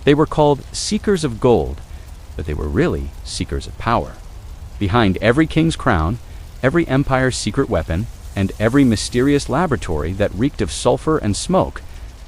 They were called seekers of gold, but they were really seekers of power. Behind every king's crown, every empire's secret weapon, and every mysterious laboratory that reeked of sulfur and smoke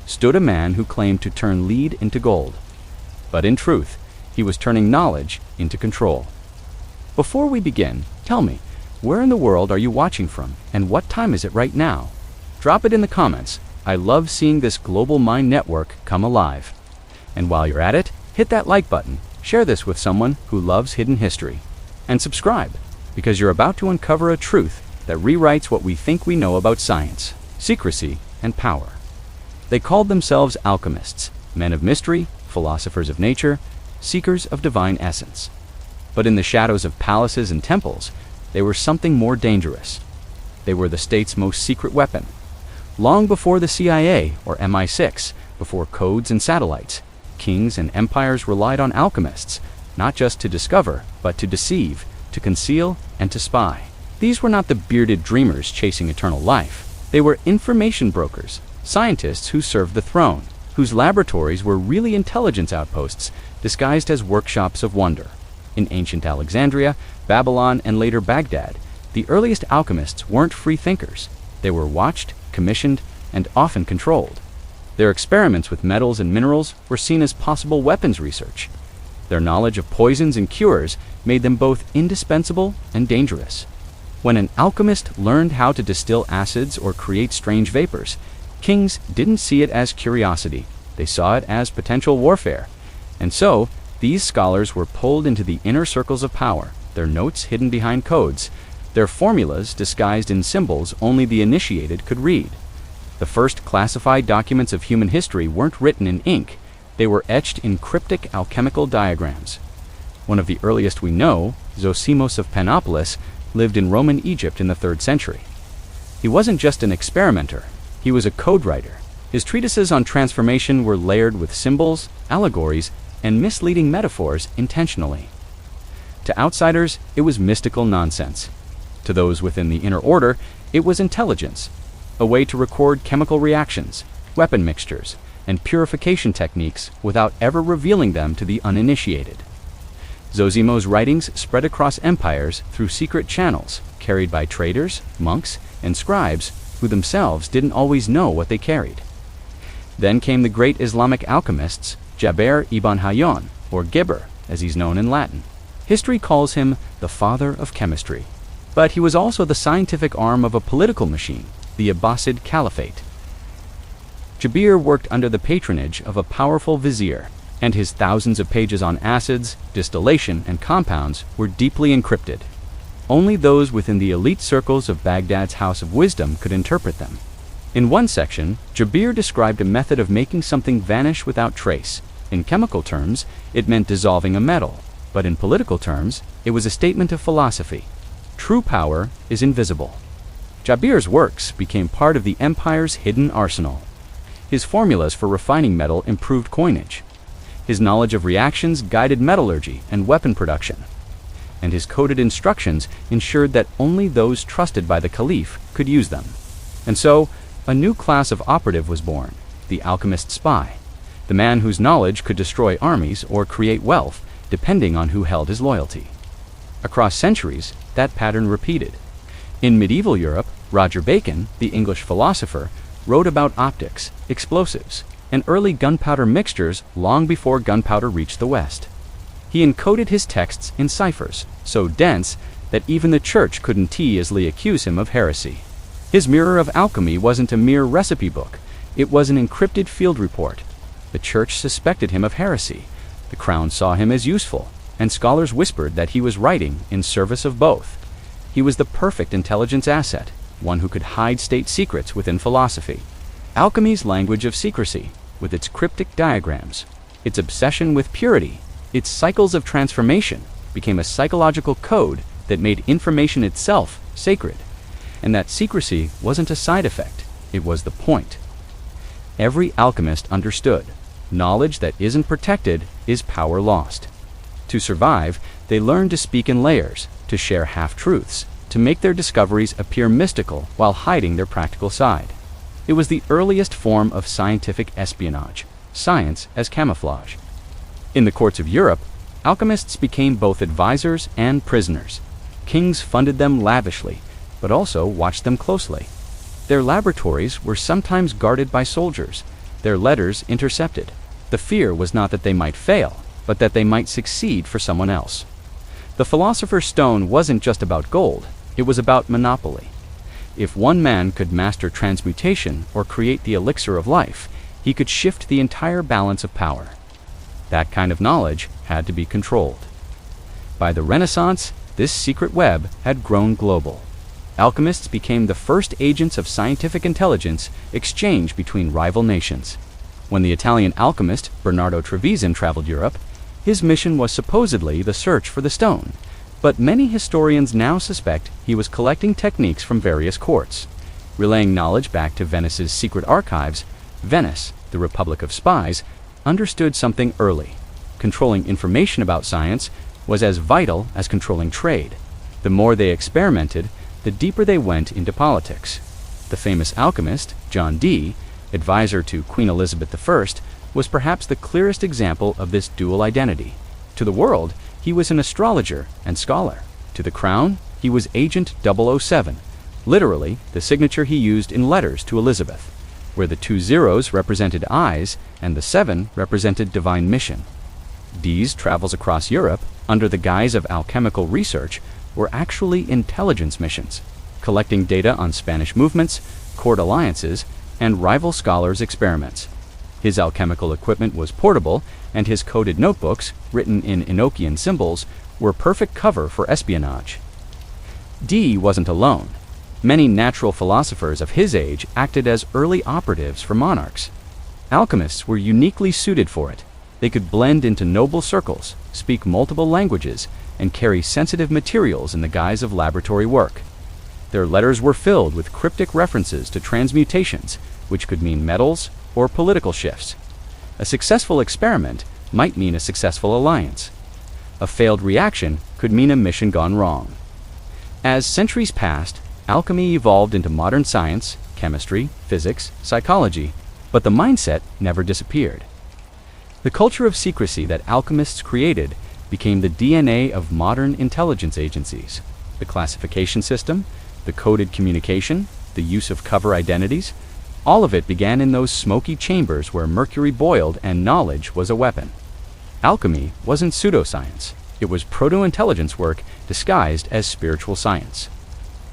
stood a man who claimed to turn lead into gold. But in truth, he was turning knowledge into control. Before we begin, tell me, where in the world are you watching from, and what time is it right now? Drop it in the comments. I love seeing this global mind network come alive. And while you're at it, hit that like button, share this with someone who loves hidden history, and subscribe, because you're about to uncover a truth that rewrites what we think we know about science, secrecy, and power. They called themselves alchemists, men of mystery, philosophers of nature, seekers of divine essence. But in the shadows of palaces and temples, they were something more dangerous. They were the state's most secret weapon. Long before the CIA or MI6, before codes and satellites, kings and empires relied on alchemists, not just to discover, but to deceive, to conceal, and to spy. These were not the bearded dreamers chasing eternal life. They were information brokers, scientists who served the throne, whose laboratories were really intelligence outposts disguised as workshops of wonder. In ancient Alexandria, Babylon, and later Baghdad, the earliest alchemists weren't free thinkers. They were watched, commissioned, and often controlled. Their experiments with metals and minerals were seen as possible weapons research. Their knowledge of poisons and cures made them both indispensable and dangerous. When an alchemist learned how to distill acids or create strange vapors, kings didn't see it as curiosity. They saw it as potential warfare. And so, these scholars were pulled into the inner circles of power, their notes hidden behind codes, their formulas disguised in symbols only the initiated could read. The first classified documents of human history weren't written in ink. They were etched in cryptic alchemical diagrams. One of the earliest we know, Zosimos of Panopolis, lived in Roman Egypt in the 3rd century. He wasn't just an experimenter, he was a code writer. His treatises on transformation were layered with symbols, allegories, and misleading metaphors intentionally. To outsiders, it was mystical nonsense. To those within the inner order, it was intelligence, a way to record chemical reactions, weapon mixtures, and purification techniques without ever revealing them to the uninitiated. Zosimos' writings spread across empires through secret channels carried by traders, monks, and scribes who themselves didn't always know what they carried. Then came the great Islamic alchemists, Jabir ibn Hayyan, or Gibber, as he's known in Latin. History calls him the father of chemistry. But he was also the scientific arm of a political machine, the Abbasid Caliphate. Jabir worked under the patronage of a powerful vizier, and his thousands of pages on acids, distillation, and compounds were deeply encrypted. Only those within the elite circles of Baghdad's House of Wisdom could interpret them. In one section, Jabir described a method of making something vanish without trace. In chemical terms, it meant dissolving a metal, but in political terms, it was a statement of philosophy. True power is invisible. Jabir's works became part of the empire's hidden arsenal. His formulas for refining metal improved coinage. His knowledge of reactions guided metallurgy and weapon production. And his coded instructions ensured that only those trusted by the caliph could use them. And so, a new class of operative was born, the alchemist spy, the man whose knowledge could destroy armies or create wealth, depending on who held his loyalty. Across centuries, that pattern repeated. In medieval Europe, Roger Bacon, the English philosopher, wrote about optics, explosives, and early gunpowder mixtures long before gunpowder reached the West. He encoded his texts in ciphers, so dense that even the church couldn't easily accuse him of heresy. His Mirror of Alchemy wasn't a mere recipe book, it was an encrypted field report. The church suspected him of heresy, the crown saw him as useful, and scholars whispered that he was writing in service of both. He was the perfect intelligence asset, one who could hide state secrets within philosophy. Alchemy's language of secrecy, with its cryptic diagrams, its obsession with purity, its cycles of transformation, became a psychological code that made information itself sacred. And that secrecy wasn't a side effect, it was the point. Every alchemist understood, knowledge that isn't protected is power lost. To survive, they learned to speak in layers, to share half-truths, to make their discoveries appear mystical while hiding their practical side. It was the earliest form of scientific espionage, science as camouflage. In the courts of Europe, alchemists became both advisors and prisoners. Kings funded them lavishly, but also watched them closely. Their laboratories were sometimes guarded by soldiers, their letters intercepted. The fear was not that they might fail, but that they might succeed for someone else. The Philosopher's Stone wasn't just about gold, it was about monopoly. If one man could master transmutation or create the elixir of life, he could shift the entire balance of power. That kind of knowledge had to be controlled. By the Renaissance, this secret web had grown global. Alchemists became the first agents of scientific intelligence exchanged between rival nations. When the Italian alchemist Bernardo Trevisan traveled Europe, his mission was supposedly the search for the stone, but many historians now suspect he was collecting techniques from various courts. Relaying knowledge back to Venice's secret archives, Venice, the Republic of Spies, understood something early. Controlling information about science was as vital as controlling trade. The more they experimented, the deeper they went into politics. The famous alchemist, John Dee, advisor to Queen Elizabeth I, was perhaps the clearest example of this dual identity. To the world, he was an astrologer and scholar. To the crown, he was Agent 007, literally the signature he used in letters to Elizabeth, where the 2 zeros represented eyes and the 7 represented divine mission. Dee's travels across Europe, under the guise of alchemical research, were actually intelligence missions, collecting data on Spanish movements, court alliances, and rival scholars' experiments. His alchemical equipment was portable, and his coded notebooks, written in Enochian symbols, were perfect cover for espionage. Dee wasn't alone. Many natural philosophers of his age acted as early operatives for monarchs. Alchemists were uniquely suited for it. They could blend into noble circles, speak multiple languages, and carry sensitive materials in the guise of laboratory work. Their letters were filled with cryptic references to transmutations, which could mean metals or political shifts. A successful experiment might mean a successful alliance. A failed reaction could mean a mission gone wrong. As centuries passed, alchemy evolved into modern science, chemistry, physics, psychology, but the mindset never disappeared. The culture of secrecy that alchemists created became the DNA of modern intelligence agencies. The classification system, the coded communication, the use of cover identities, all of it began in those smoky chambers where mercury boiled and knowledge was a weapon. Alchemy wasn't pseudoscience. It was proto-intelligence work disguised as spiritual science.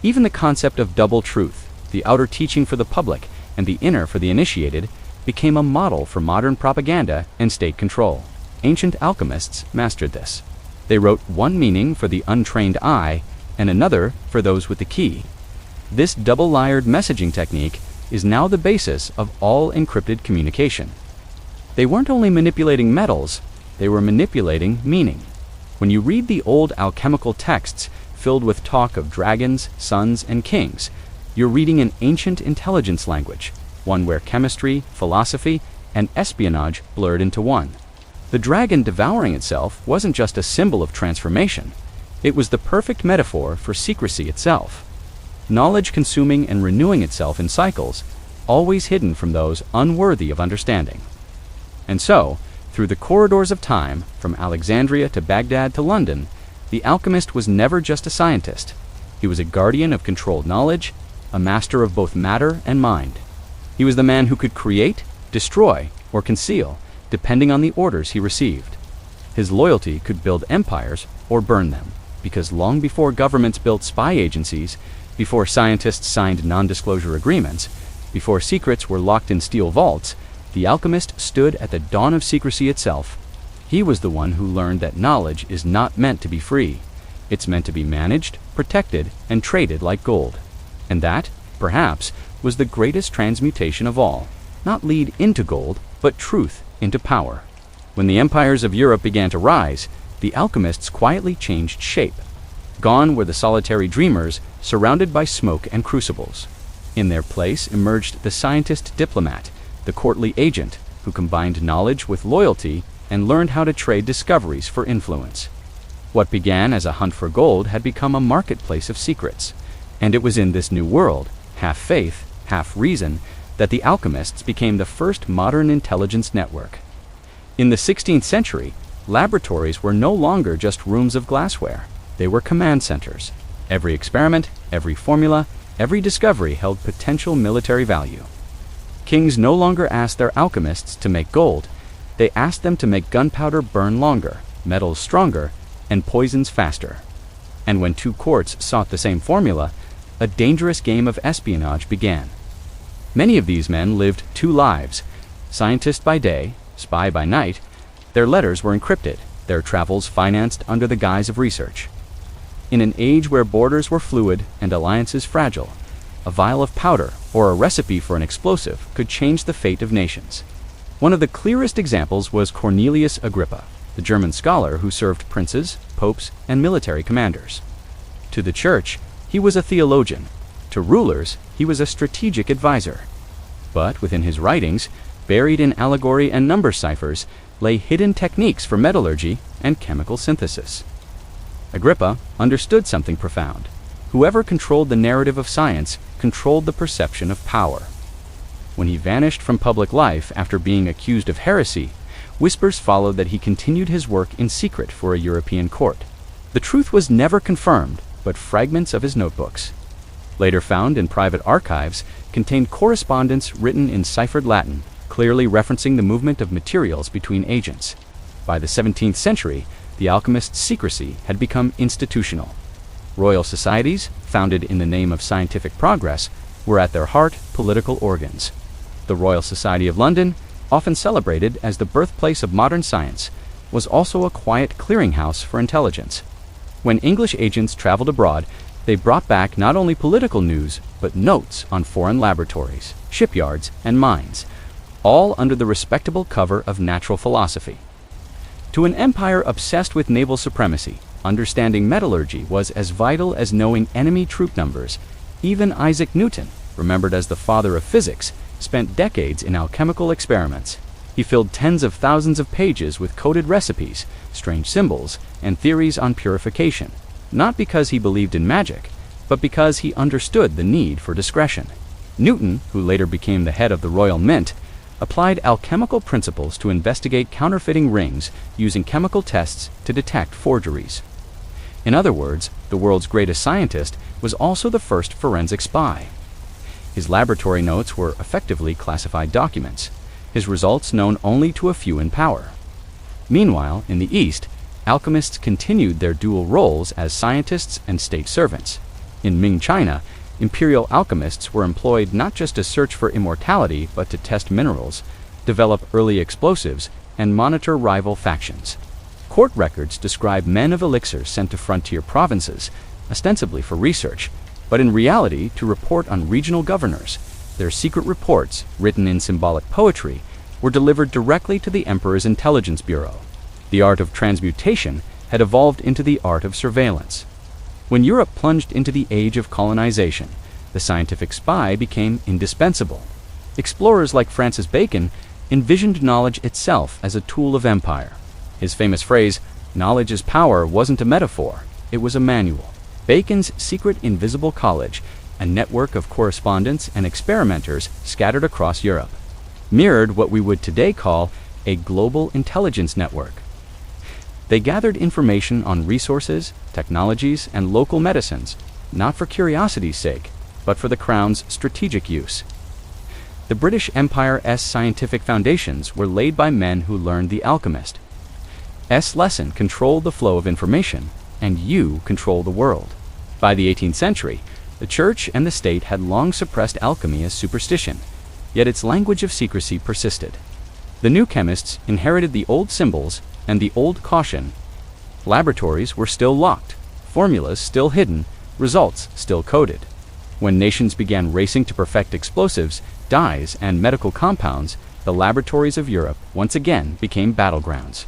Even the concept of double truth, the outer teaching for the public and the inner for the initiated, became a model for modern propaganda and state control. Ancient alchemists mastered this. They wrote one meaning for the untrained eye and another for those with the key. This double-layered messaging technique is now the basis of all encrypted communication. They weren't only manipulating metals, they were manipulating meaning. When you read the old alchemical texts filled with talk of dragons, suns, and kings, you're reading an ancient intelligence language, one where chemistry, philosophy, and espionage blurred into one. The dragon devouring itself wasn't just a symbol of transformation. It was the perfect metaphor for secrecy itself. Knowledge consuming and renewing itself in cycles, always hidden from those unworthy of understanding. And so, through the corridors of time, from Alexandria to Baghdad to London, the alchemist was never just a scientist. He was a guardian of controlled knowledge, a master of both matter and mind. He was the man who could create, destroy, or conceal, depending on the orders he received. His loyalty could build empires or burn them, because long before governments built spy agencies, before scientists signed non-disclosure agreements, before secrets were locked in steel vaults, the alchemist stood at the dawn of secrecy itself. He was the one who learned that knowledge is not meant to be free. It's meant to be managed, protected, and traded like gold. And that, perhaps, was the greatest transmutation of all. Not lead into gold, but truth into power. When the empires of Europe began to rise, the alchemists quietly changed shape. Gone were the solitary dreamers, surrounded by smoke and crucibles. In their place emerged the scientist diplomat, the courtly agent, who combined knowledge with loyalty and learned how to trade discoveries for influence. What began as a hunt for gold had become a marketplace of secrets, and it was in this new world, half faith, half reason, that the alchemists became the first modern intelligence network. In the 16th century, Laboratories were no longer just rooms of glassware. They were command centers. Every experiment, every formula, every discovery held potential military value. Kings no longer asked their alchemists to make gold. They asked them to make gunpowder burn longer, metals stronger, and poisons faster. And when two courts sought the same formula, a dangerous game of espionage began. Many of these men lived two lives, scientist by day, spy by night. Their letters were encrypted, their travels financed under the guise of research. In an age where borders were fluid and alliances fragile, a vial of powder or a recipe for an explosive could change the fate of nations. One of the clearest examples was Cornelius Agrippa, the German scholar who served princes, popes, and military commanders. To the church, he was a theologian. To rulers, he was a strategic advisor. But within his writings, buried in allegory and number ciphers, lay hidden techniques for metallurgy and chemical synthesis. Agrippa understood something profound. Whoever controlled the narrative of science controlled the perception of power. When he vanished from public life after being accused of heresy, whispers followed that he continued his work in secret for a European court. The truth was never confirmed, but fragments of his notebooks, later found in private archives, contained correspondence written in ciphered Latin, clearly referencing the movement of materials between agents. By the 17th century, the alchemists' secrecy had become institutional. Royal societies, founded in the name of scientific progress, were at their heart political organs. The Royal Society of London, often celebrated as the birthplace of modern science, was also a quiet clearinghouse for intelligence. When English agents traveled abroad, they brought back not only political news, but notes on foreign laboratories, shipyards, and mines, all under the respectable cover of natural philosophy. To an empire obsessed with naval supremacy, understanding metallurgy was as vital as knowing enemy troop numbers. Even Isaac Newton, remembered as the father of physics, spent decades in alchemical experiments. He filled tens of thousands of pages with coded recipes, strange symbols, and theories on purification, not because he believed in magic, but because he understood the need for discretion. Newton, who later became the head of the Royal Mint, applied alchemical principles to investigate counterfeiting rings using chemical tests to detect forgeries. In other words, the world's greatest scientist was also the first forensic spy. His laboratory notes were effectively classified documents, his results known only to a few in power. Meanwhile, in the East, alchemists continued their dual roles as scientists and state servants. In Ming China, imperial alchemists were employed not just to search for immortality, but to test minerals, develop early explosives, and monitor rival factions. Court records describe men of elixirs sent to frontier provinces, ostensibly for research, but in reality to report on regional governors. Their secret reports, written in symbolic poetry, were delivered directly to the emperor's intelligence bureau. The art of transmutation had evolved into the art of surveillance. When Europe plunged into the age of colonization, the scientific spy became indispensable. Explorers like Francis Bacon envisioned knowledge itself as a tool of empire. His famous phrase, "Knowledge is power," wasn't a metaphor, it was a manual. Bacon's secret invisible college, a network of correspondents and experimenters scattered across Europe, mirrored what we would today call a global intelligence network. They gathered information on resources, technologies, and local medicines, not for curiosity's sake, but for the Crown's strategic use. The British Empire's scientific foundations were laid by men who learned the alchemist's lesson: control the flow of information, and you control the world. By the 18th century, the Church and the state had long suppressed alchemy as superstition, yet its language of secrecy persisted. The new chemists inherited the old symbols and the old caution. Laboratories were still locked, formulas still hidden, results still coded. When nations began racing to perfect explosives, dyes, and medical compounds, the laboratories of Europe once again became battlegrounds.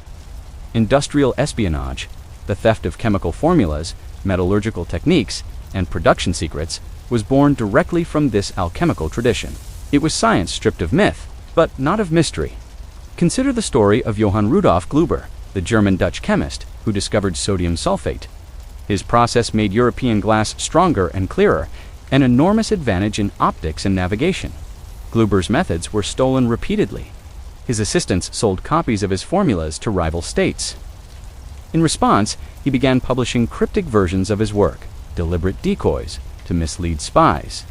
Industrial espionage, the theft of chemical formulas, metallurgical techniques, and production secrets, was born directly from this alchemical tradition. It was science stripped of myth, but not of mystery. Consider the story of Johann Rudolf Glauber, the German-Dutch chemist who discovered sodium sulfate. His process made European glass stronger and clearer, an enormous advantage in optics and navigation. Glauber's methods were stolen repeatedly. His assistants sold copies of his formulas to rival states. In response, he began publishing cryptic versions of his work, deliberate decoys, to mislead spies.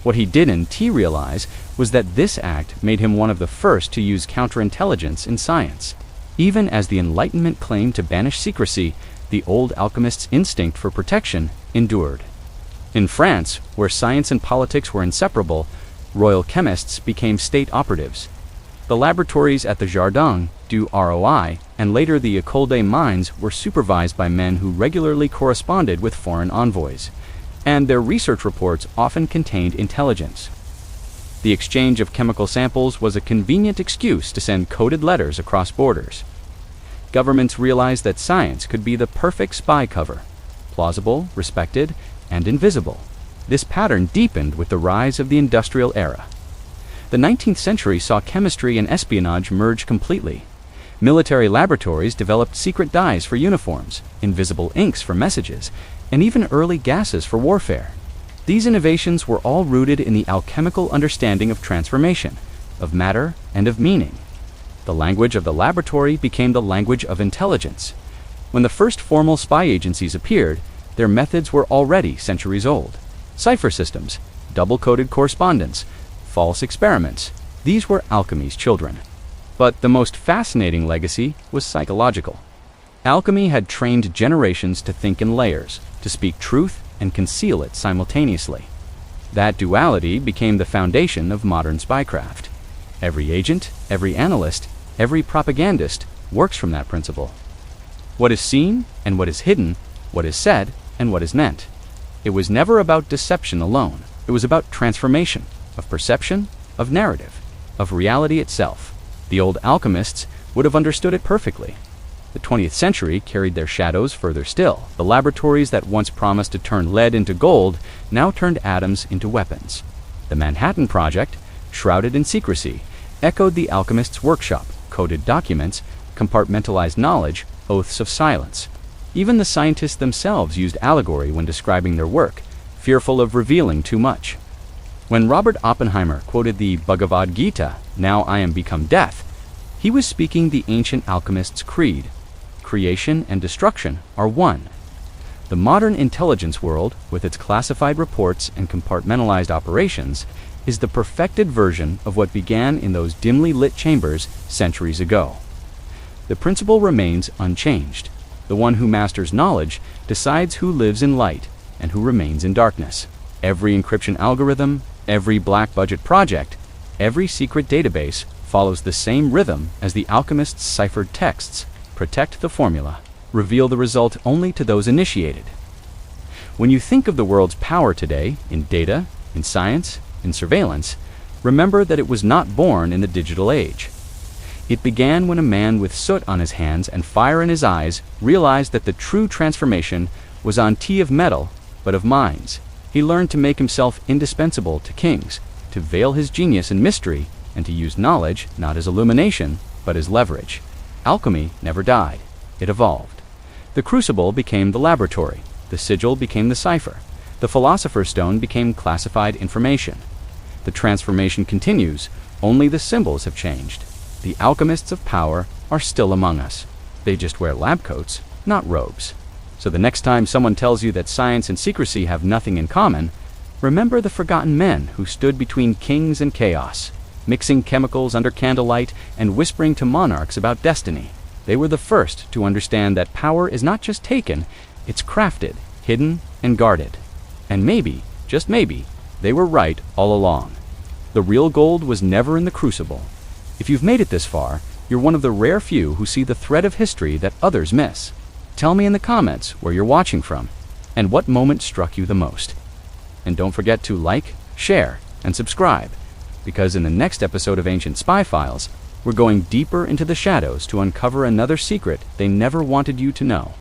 What he didn't realize was that this act made him one of the first to use counterintelligence in science. Even as the Enlightenment claimed to banish secrecy, the old alchemists' instinct for protection endured. In France, where science and politics were inseparable, royal chemists became state operatives. The laboratories at the Jardin du Roi and later the École des Mines were supervised by men who regularly corresponded with foreign envoys, and their research reports often contained intelligence. The exchange of chemical samples was a convenient excuse to send coded letters across borders. Governments realized that science could be the perfect spy cover, plausible, respected, and invisible. This pattern deepened with the rise of the industrial era. The 19th century saw chemistry and espionage merge completely. Military laboratories developed secret dyes for uniforms, invisible inks for messages, and even early gases for warfare. These innovations were all rooted in the alchemical understanding of transformation, of matter, and of meaning. The language of the laboratory became the language of intelligence. When the first formal spy agencies appeared, their methods were already centuries old. Cipher systems, double-coded correspondence, false experiments, these were alchemy's children. But the most fascinating legacy was psychological. Alchemy had trained generations to think in layers, to speak truth and conceal it simultaneously. That duality became the foundation of modern spycraft. Every agent, every analyst, every propagandist works from that principle. What is seen and what is hidden, what is said and what is meant. It was never about deception alone. It was about transformation, of perception, of narrative, of reality itself. The old alchemists would have understood it perfectly. The 20th century carried their shadows further still. The laboratories that once promised to turn lead into gold now turned atoms into weapons. The Manhattan Project, shrouded in secrecy, echoed the alchemist's workshop, coded documents, compartmentalized knowledge, oaths of silence. Even the scientists themselves used allegory when describing their work, fearful of revealing too much. When Robert Oppenheimer quoted the Bhagavad Gita, "Now I am become death," he was speaking the ancient alchemists' creed. Creation and destruction are one. The modern intelligence world, with its classified reports and compartmentalized operations, is the perfected version of what began in those dimly lit chambers centuries ago. The principle remains unchanged. The one who masters knowledge decides who lives in light and who remains in darkness. Every encryption algorithm, every black budget project, every secret database follows the same rhythm as the alchemists' ciphered texts. Protect the formula. Reveal the result only to those initiated. When you think of the world's power today, in data, in science, in surveillance, remember that it was not born in the digital age. It began when a man with soot on his hands and fire in his eyes realized that the true transformation was on tea of metal, but of minds. He learned to make himself indispensable to kings, to veil his genius in mystery, and to use knowledge not as illumination, but as leverage. Alchemy never died. It evolved. The crucible became the laboratory. The sigil became the cipher. The philosopher's stone became classified information. The transformation continues, only the symbols have changed. The alchemists of power are still among us. They just wear lab coats, not robes. So the next time someone tells you that science and secrecy have nothing in common, remember the forgotten men who stood between kings and chaos, mixing chemicals under candlelight and whispering to monarchs about destiny. They were the first to understand that power is not just taken, it's crafted, hidden, and guarded. And maybe, just maybe, they were right all along. The real gold was never in the crucible. If you've made it this far, you're one of the rare few who see the thread of history that others miss. Tell me in the comments where you're watching from, and what moment struck you the most. And don't forget to like, share, and subscribe, because in the next episode of Ancient Spy Files, we're going deeper into the shadows to uncover another secret they never wanted you to know.